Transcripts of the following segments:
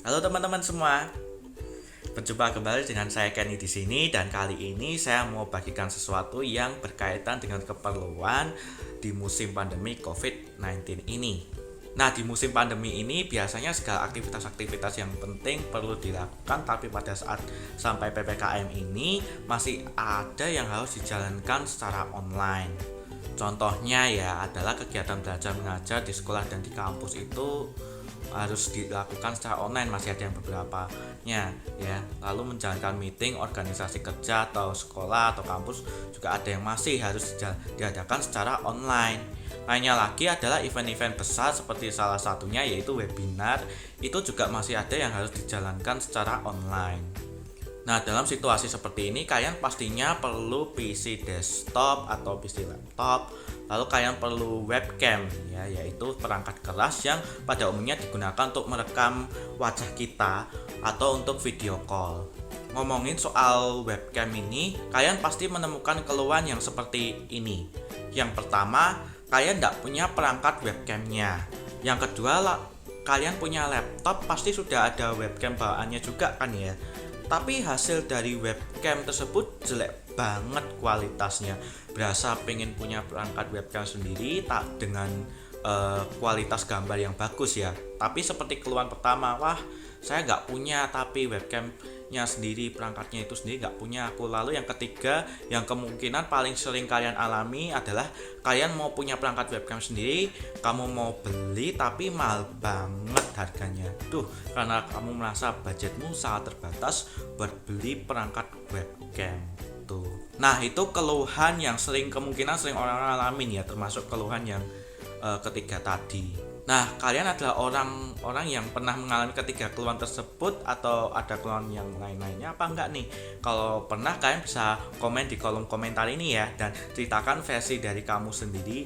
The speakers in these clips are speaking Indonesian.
Halo teman-teman semua, berjumpa kembali dengan saya Kenny di sini dan kali ini saya mau bagikan sesuatu yang berkaitan dengan keperluan di musim pandemi COVID-19 ini. Nah, di musim pandemi ini biasanya segala aktivitas-aktivitas yang penting perlu dilakukan, tapi pada saat sampai PPKM ini masih ada yang harus dijalankan secara online. Contohnya ya adalah kegiatan belajar mengajar di sekolah dan di kampus itu harus dilakukan secara online, masih ada yang beberapanya ya. Lalu menjalankan meeting organisasi kerja atau sekolah atau kampus juga ada yang masih harus diadakan secara online. Lainnya lagi adalah event-event besar seperti salah satunya yaitu webinar, itu juga masih ada yang harus dijalankan secara online. Nah, dalam situasi seperti ini kalian pastinya perlu PC desktop atau PC laptop. Lalu kalian perlu webcam ya, yaitu perangkat keras yang pada umumnya digunakan untuk merekam wajah kita atau untuk video call. Ngomongin soal webcam ini, kalian pasti menemukan keluhan yang seperti ini. Yang pertama, kalian tidak punya perangkat webcamnya. Yang kedua, kalian punya laptop, pasti sudah ada webcam bawaannya juga kan ya. Tapi hasil dari webcam tersebut jelek banget kualitasnya. Berasa pengen punya perangkat webcam sendiri tak dengan kualitas gambar yang bagus ya. Tapi seperti keluhan pertama, wah saya nggak punya, tapi webcamnya sendiri, perangkatnya itu sendiri nggak punya aku. Lalu yang ketiga, yang kemungkinan paling sering kalian alami adalah kalian mau punya perangkat webcam sendiri, kamu mau beli tapi mahal banget harganya. Karena kamu merasa budgetmu sangat terbatas buat beli perangkat webcam tuh. Nah, itu keluhan yang kemungkinan sering orang alamin ya, termasuk keluhan yang ketiga tadi. Nah, kalian adalah orang-orang yang pernah mengalami ketiga keluhan tersebut atau ada keluhan yang lain-lainnya apa enggak nih? Kalau pernah, kalian bisa komen di kolom komentar ini ya, dan ceritakan versi dari kamu sendiri.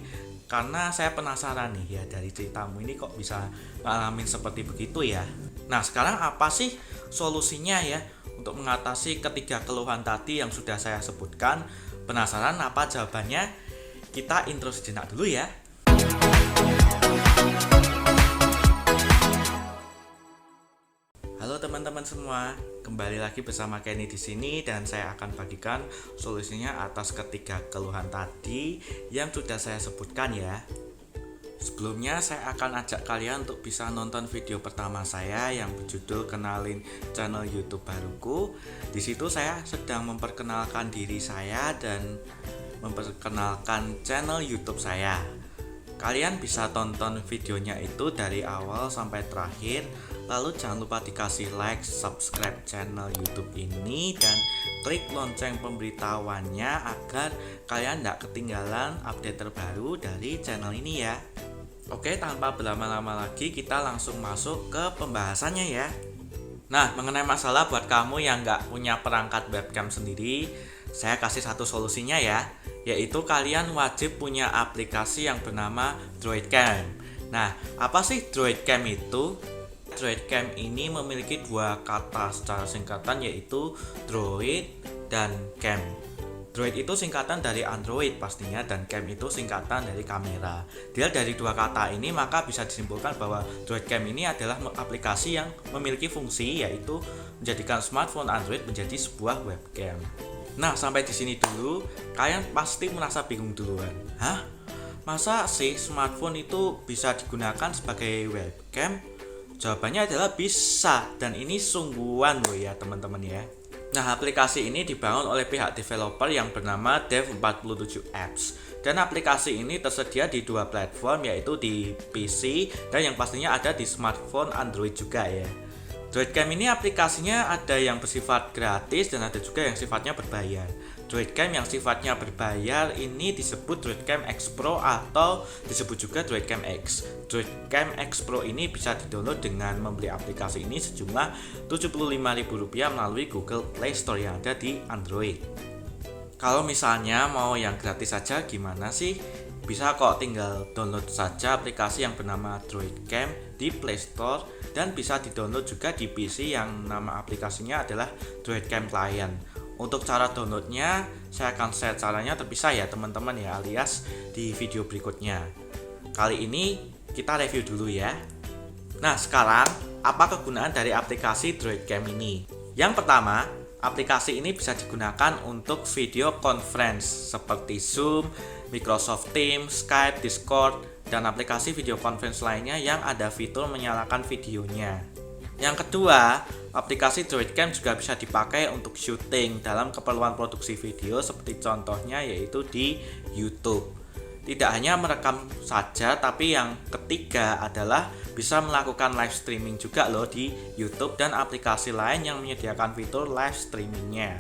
Karena saya penasaran nih ya, dari ceritamu ini kok bisa ngalamin seperti begitu ya. Nah, sekarang apa sih solusinya ya untuk mengatasi ketiga keluhan tadi yang sudah saya sebutkan? Penasaran apa jawabannya? Kita intro sejenak dulu ya. Halo teman-teman semua, kembali lagi bersama Kenny di sini dan saya akan bagikan solusinya atas ketiga keluhan tadi yang sudah saya sebutkan ya. Sebelumnya saya akan ajak kalian untuk bisa nonton video pertama saya yang berjudul Kenalin Channel YouTube Baruku. Di situ saya sedang memperkenalkan diri saya dan memperkenalkan channel YouTube saya. Kalian bisa tonton videonya itu dari awal sampai terakhir. Lalu jangan lupa dikasih like, subscribe channel YouTube ini, dan klik lonceng pemberitahuannya agar kalian tidak ketinggalan update terbaru dari channel ini ya. Oke, tanpa berlama-lama lagi kita langsung masuk ke pembahasannya ya. Nah, mengenai masalah buat kamu yang nggak punya perangkat webcam sendiri, saya kasih satu solusinya ya, yaitu kalian wajib punya aplikasi yang bernama Droidcam. Nah, apa sih Droidcam itu? Droidcam ini memiliki dua kata secara singkatan, yaitu Droid dan Cam. Droid itu singkatan dari Android pastinya, dan Cam itu singkatan dari kamera. Dilihat dari dua kata ini, maka bisa disimpulkan bahwa Droidcam ini adalah aplikasi yang memiliki fungsi, yaitu menjadikan smartphone Android menjadi sebuah webcam. Nah, sampai di sini dulu, kalian pasti merasa bingung duluan. Hah? Masa sih smartphone itu bisa digunakan sebagai webcam? Jawabannya adalah bisa, dan ini sungguhan loh ya teman-teman ya. Nah, aplikasi ini dibangun oleh pihak developer yang bernama Dev47Apps. Dan aplikasi ini tersedia di dua platform, yaitu di PC dan yang pastinya ada di smartphone Android juga ya. Droidcam ini aplikasinya ada yang bersifat gratis dan ada juga yang sifatnya berbayar. Droidcam yang sifatnya berbayar ini disebut Droidcam X Pro atau disebut juga Droidcam X. Droidcam X Pro ini bisa didownload dengan membeli aplikasi ini sejumlah Rp75.000 melalui Google Play Store yang ada di Android. Kalau misalnya mau yang gratis saja gimana sih? Bisa kok, tinggal download saja aplikasi yang bernama Droidcam di Play Store dan bisa didownload juga di PC yang nama aplikasinya adalah Droidcam Client. Untuk cara downloadnya saya akan share caranya terpisah ya teman-teman ya, alias di video berikutnya. Kali ini kita review dulu ya. Nah, sekarang apa kegunaan dari aplikasi Droidcam ini? Yang pertama, aplikasi ini bisa digunakan untuk video conference seperti Zoom, Microsoft Teams, Skype, Discord, dan aplikasi video conference lainnya yang ada fitur menyalakan videonya. Yang kedua, aplikasi Droidcam juga bisa dipakai untuk syuting dalam keperluan produksi video seperti contohnya yaitu di YouTube. Tidak hanya merekam saja, tapi yang ketiga adalah bisa melakukan live streaming juga loh di YouTube dan aplikasi lain yang menyediakan fitur live streamingnya.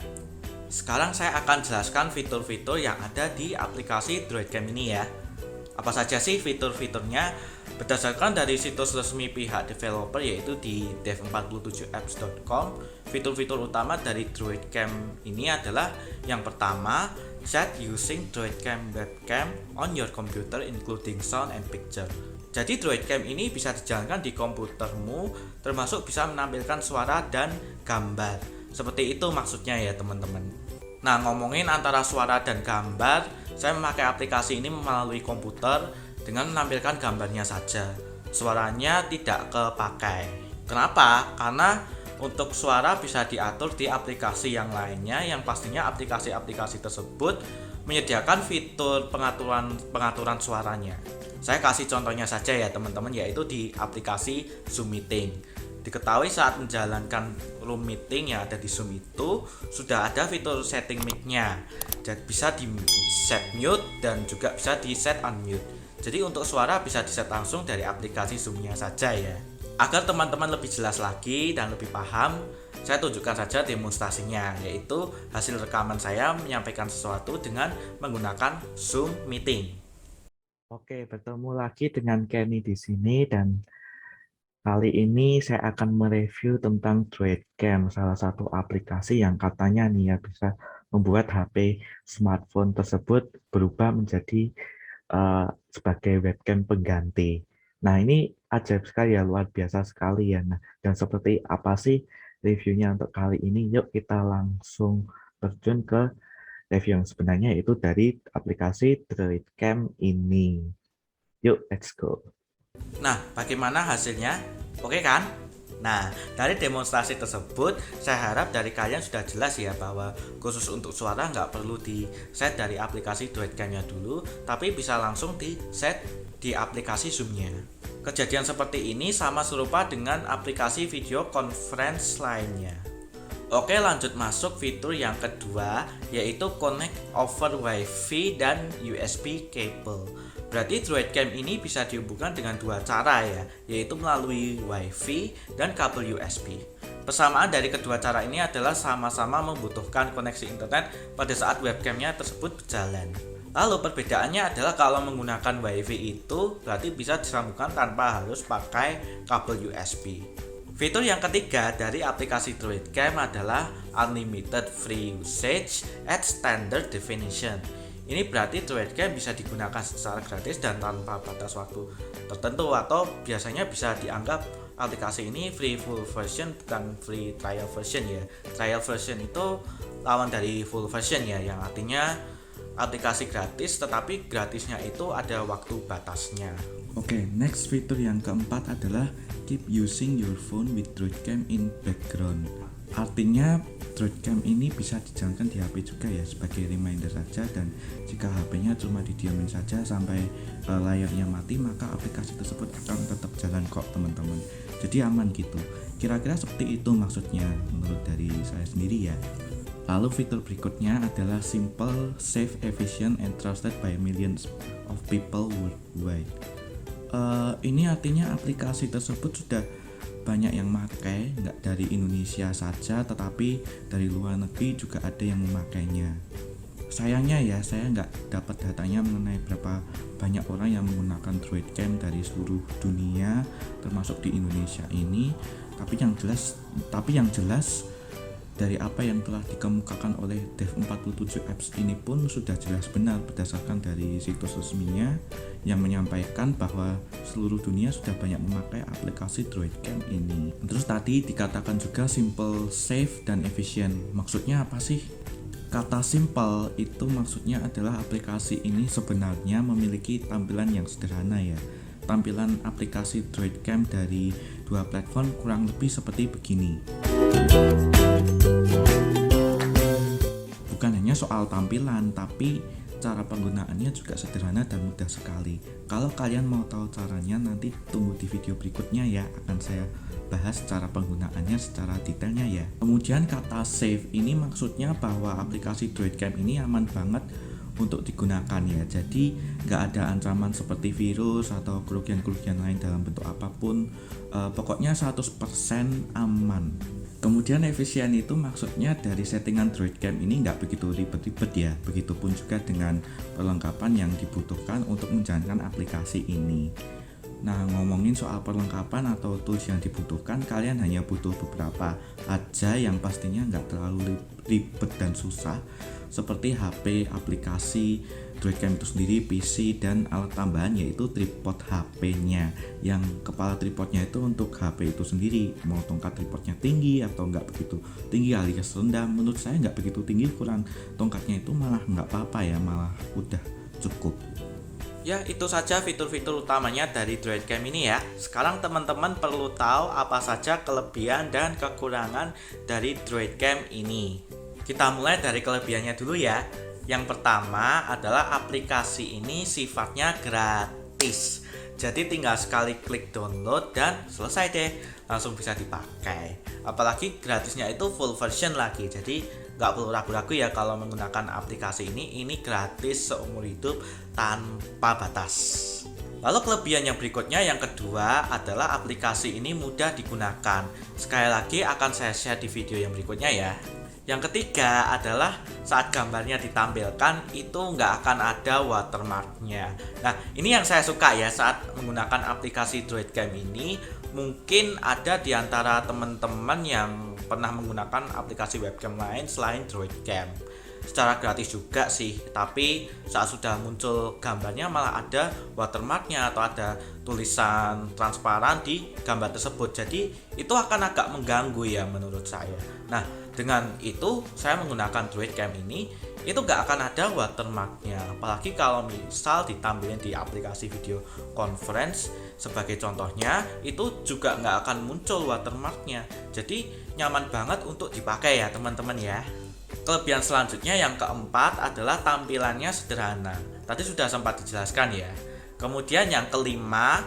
Sekarang saya akan jelaskan fitur-fitur yang ada di aplikasi Droidcam ini ya. Apa saja sih fitur-fiturnya? Berdasarkan dari situs resmi pihak developer yaitu di dev47apps.com, fitur-fitur utama dari Droidcam ini adalah yang pertama, set using Droidcam webcam on your computer including sound and picture. Jadi Droidcam ini bisa dijalankan di komputermu, termasuk bisa menampilkan suara dan gambar. Seperti itu maksudnya ya teman-teman. Nah, ngomongin antara suara dan gambar, saya memakai aplikasi ini melalui komputer dengan menampilkan gambarnya saja. Suaranya tidak kepakai. Kenapa? Karena untuk suara bisa diatur di aplikasi yang lainnya, yang pastinya aplikasi-aplikasi tersebut menyediakan fitur pengaturan suaranya. Saya kasih contohnya saja ya teman-teman, yaitu di aplikasi Zoom Meeting. Diketahui saat menjalankan room meeting yang ada di Zoom itu sudah ada fitur setting mic-nya. Jadi bisa di set mute dan juga bisa di set unmute. Jadi untuk suara bisa di set langsung dari aplikasi Zoom-nya saja ya. Agar teman-teman lebih jelas lagi dan lebih paham, saya tunjukkan saja demonstrasinya, yaitu hasil rekaman saya menyampaikan sesuatu dengan menggunakan Zoom Meeting. Oke, bertemu lagi dengan Kenny di sini dan kali ini saya akan mereview tentang Droidcam, salah satu aplikasi yang katanya nih ya bisa membuat HP smartphone tersebut berubah menjadi sebagai webcam pengganti. Nah, ini ajaib sekali ya, luar biasa sekali ya. Nah, dan seperti apa sih reviewnya untuk kali ini? Yuk kita langsung terjun ke review yang sebenarnya, yaitu dari aplikasi Droidcam ini. Yuk, let's go. Nah, bagaimana hasilnya? Oke kan? Nah, dari demonstrasi tersebut, saya harap dari kalian sudah jelas ya bahwa khusus untuk suara nggak perlu di set dari aplikasi Droidcam-nya dulu, tapi bisa langsung di set di aplikasi Zoom-nya. Kejadian seperti ini sama serupa dengan aplikasi video conference lainnya. Oke, lanjut masuk fitur yang kedua, yaitu connect over Wi-Fi dan USB cable. Berarti Droidcam ini bisa dihubungkan dengan dua cara ya, yaitu melalui Wi-Fi dan kabel USB. Persamaan dari kedua cara ini adalah sama-sama membutuhkan koneksi internet pada saat webcamnya tersebut berjalan. Lalu perbedaannya adalah kalau menggunakan Wi-Fi itu berarti bisa disambungkan tanpa harus pakai kabel USB. Fitur yang ketiga dari aplikasi Droidcam adalah Unlimited Free Usage at Standard Definition. Ini berarti Droidcam bisa digunakan secara gratis dan tanpa batas waktu tertentu, atau biasanya bisa dianggap aplikasi ini free full version bukan free trial version ya. Trial version itu lawan dari full version ya, yang artinya aplikasi gratis tetapi gratisnya itu ada waktu batasnya. Oke, next fitur yang keempat adalah keep using your phone with Droidcam in background. Artinya Droidcam ini bisa dijalankan di HP juga ya, sebagai reminder saja, dan jika HP-nya cuma didiamin saja sampai layarnya mati, maka aplikasi tersebut akan tetap jalan kok teman-teman. Jadi aman gitu. Kira-kira seperti itu maksudnya menurut dari saya sendiri ya. Lalu fitur berikutnya adalah simple, safe, efficient, and trusted by millions of people worldwide. Ini artinya aplikasi tersebut sudah banyak yang memakai, nggak dari Indonesia saja, tetapi dari luar negeri juga ada yang memakainya. Sayangnya ya, saya nggak dapat datanya mengenai berapa banyak orang yang menggunakan Droidcam dari seluruh dunia, termasuk di Indonesia ini. Tapi yang jelas dari apa yang telah dikemukakan oleh Dev47apps ini pun sudah jelas benar berdasarkan dari situs resminya yang menyampaikan bahwa seluruh dunia sudah banyak memakai aplikasi Droidcam ini. Terus tadi dikatakan juga simple, safe, dan efisien. Maksudnya apa sih? Kata simple itu maksudnya adalah aplikasi ini sebenarnya memiliki tampilan yang sederhana ya. Tampilan aplikasi Droidcam dari dua platform kurang lebih seperti begini. Bukan hanya soal tampilan, tapi cara penggunaannya juga sederhana dan mudah sekali. Kalau kalian mau tahu caranya, nanti tunggu di video berikutnya ya, akan saya bahas cara penggunaannya secara detailnya ya. Kemudian kata safe ini maksudnya bahwa aplikasi DroidCam ini aman banget untuk digunakan ya. Jadi nggak ada ancaman seperti virus atau kerugian-kerugian lain dalam bentuk apapun. Pokoknya 100% aman. Kemudian efisien itu maksudnya dari settingan DroidCam ini nggak begitu ribet-ribet ya. Begitupun juga dengan perlengkapan yang dibutuhkan untuk menjalankan aplikasi ini. Nah, ngomongin soal perlengkapan atau tools yang dibutuhkan, kalian hanya butuh beberapa aja yang pastinya nggak terlalu ribet dan susah, seperti HP, aplikasi DroidCam itu sendiri, PC, dan alat tambahan yaitu tripod HP-nya. Yang kepala tripodnya itu untuk HP itu sendiri, mau tongkat tripodnya tinggi atau nggak begitu tinggi alias rendah. Menurut saya nggak begitu tinggi, ukuran tongkatnya itu malah nggak apa-apa ya, malah udah cukup. Ya, itu saja fitur-fitur utamanya dari DroidCam ini ya. Sekarang teman-teman perlu tahu apa saja kelebihan dan kekurangan dari DroidCam ini. Kita mulai dari kelebihannya dulu ya. Yang pertama adalah aplikasi ini sifatnya gratis. Jadi tinggal sekali klik download dan selesai deh, langsung bisa dipakai. Apalagi gratisnya itu full version lagi. Jadi nggak perlu ragu-ragu ya kalau menggunakan aplikasi ini gratis seumur hidup tanpa batas. Lalu kelebihan yang berikutnya, yang kedua adalah aplikasi ini mudah digunakan. Sekali lagi akan saya share di video yang berikutnya ya. Yang ketiga adalah saat gambarnya ditampilkan itu nggak akan ada watermarknya. Nah, ini yang saya suka ya saat menggunakan aplikasi DroidCam ini. Mungkin ada di antara teman-teman yang pernah menggunakan aplikasi webcam lain selain DroidCam. Secara gratis juga sih, tapi saat sudah muncul gambarnya malah ada watermarknya atau ada tulisan transparan di gambar tersebut. Jadi itu akan agak mengganggu ya menurut saya. Nah, dengan itu saya menggunakan DroidCam ini, itu gak akan ada watermarknya. Apalagi kalau misal ditampilin di aplikasi video conference sebagai contohnya, itu juga gak akan muncul watermarknya. Jadi nyaman banget untuk dipakai ya teman-teman ya. Kelebihan selanjutnya yang keempat adalah tampilannya sederhana. Tadi sudah sempat dijelaskan ya. Kemudian yang kelima,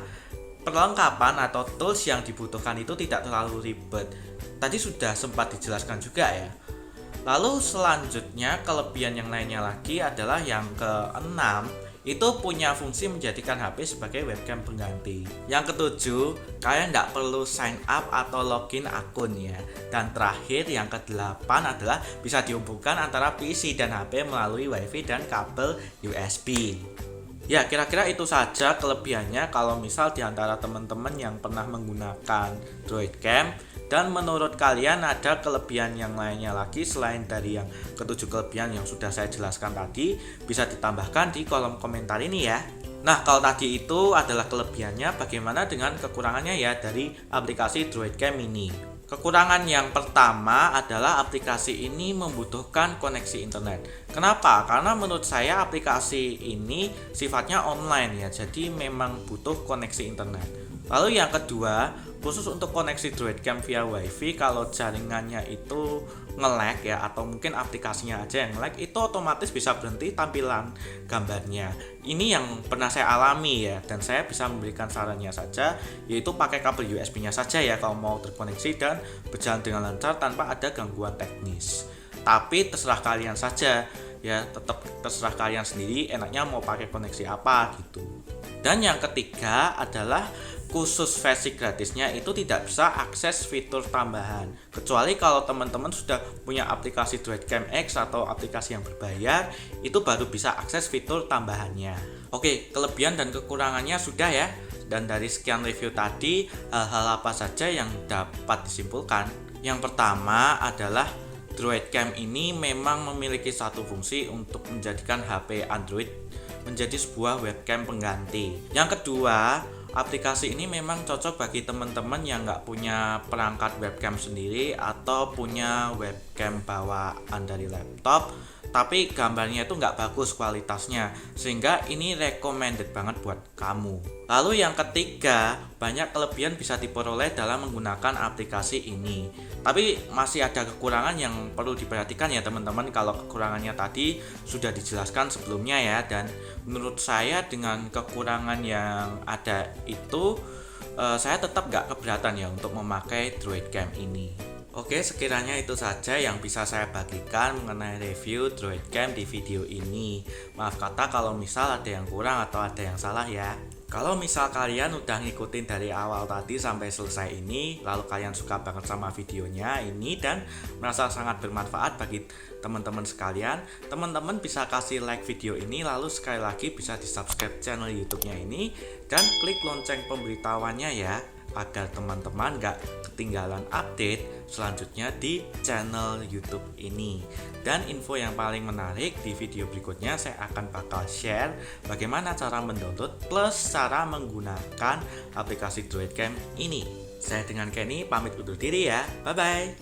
perlengkapan atau tools yang dibutuhkan itu tidak terlalu ribet. Tadi sudah sempat dijelaskan juga ya. Lalu selanjutnya kelebihan yang lainnya lagi adalah yang keenam, itu punya fungsi menjadikan HP sebagai webcam pengganti. Yang ketujuh, kalian tidak perlu sign up atau login akun ya. Dan terakhir yang kedelapan adalah bisa dihubungkan antara PC dan HP melalui WiFi dan kabel USB. Ya, kira-kira itu saja kelebihannya kalau misal di antara teman-teman yang pernah menggunakan DroidCam. Dan menurut kalian ada kelebihan yang lainnya lagi selain dari yang ketujuh kelebihan yang sudah saya jelaskan tadi, bisa ditambahkan di kolom komentar ini ya. Nah, kalau tadi itu adalah kelebihannya, bagaimana dengan kekurangannya ya dari aplikasi DroidCam ini? Kekurangan yang pertama adalah aplikasi ini membutuhkan koneksi internet. Kenapa? Karena menurut saya aplikasi ini sifatnya online ya, jadi memang butuh koneksi internet. Lalu yang kedua, khusus untuk koneksi DroidCam via WiFi, kalau jaringannya itu nge-lag ya, atau mungkin aplikasinya aja yang nge-lag, itu otomatis bisa berhenti tampilan gambarnya. Ini yang pernah saya alami ya, dan saya bisa memberikan sarannya saja, yaitu pakai kabel USB-nya saja ya kalau mau terkoneksi dan berjalan dengan lancar tanpa ada gangguan teknis. Tapi terserah kalian saja ya, tetap terserah kalian sendiri enaknya mau pakai koneksi apa gitu. Dan yang ketiga adalah khusus versi gratisnya itu tidak bisa akses fitur tambahan, kecuali kalau teman-teman sudah punya aplikasi DroidCam X atau aplikasi yang berbayar, itu baru bisa akses fitur tambahannya. Oke, kelebihan dan kekurangannya sudah ya. Dan dari sekian review tadi, hal-hal apa saja yang dapat disimpulkan? Yang pertama adalah DroidCam ini memang memiliki satu fungsi untuk menjadikan HP Android menjadi sebuah webcam pengganti. Yang kedua, aplikasi ini memang cocok bagi teman-teman yang nggak punya perangkat webcam sendiri atau punya webcam bawaan dari laptop, tapi gambarnya itu nggak bagus kualitasnya, sehingga ini recommended banget buat kamu. Lalu yang ketiga, banyak kelebihan bisa diperoleh dalam menggunakan aplikasi ini. Tapi masih ada kekurangan yang perlu diperhatikan ya teman-teman. Kalau kekurangannya tadi sudah dijelaskan sebelumnya ya. Dan menurut saya dengan kekurangan yang ada itu, saya tetap gak keberatan ya untuk memakai Droidcam ini. Oke, sekiranya itu saja yang bisa saya bagikan mengenai review Droidcam di video ini. Maaf kata kalau misal ada yang kurang atau ada yang salah ya. Kalau misal kalian udah ngikutin dari awal tadi sampai selesai ini, lalu kalian suka banget sama videonya ini dan merasa sangat bermanfaat bagi teman-teman sekalian, teman-teman bisa kasih like video ini, lalu sekali lagi bisa di subscribe channel YouTube-nya ini dan klik lonceng pemberitahuannya ya, agar teman-teman gak ketinggalan update selanjutnya di channel YouTube ini. Dan info yang paling menarik, di video berikutnya saya akan bakal share bagaimana cara mendownload plus cara menggunakan aplikasi Droidcam ini. Saya dengan Kenny pamit undur diri ya, bye bye.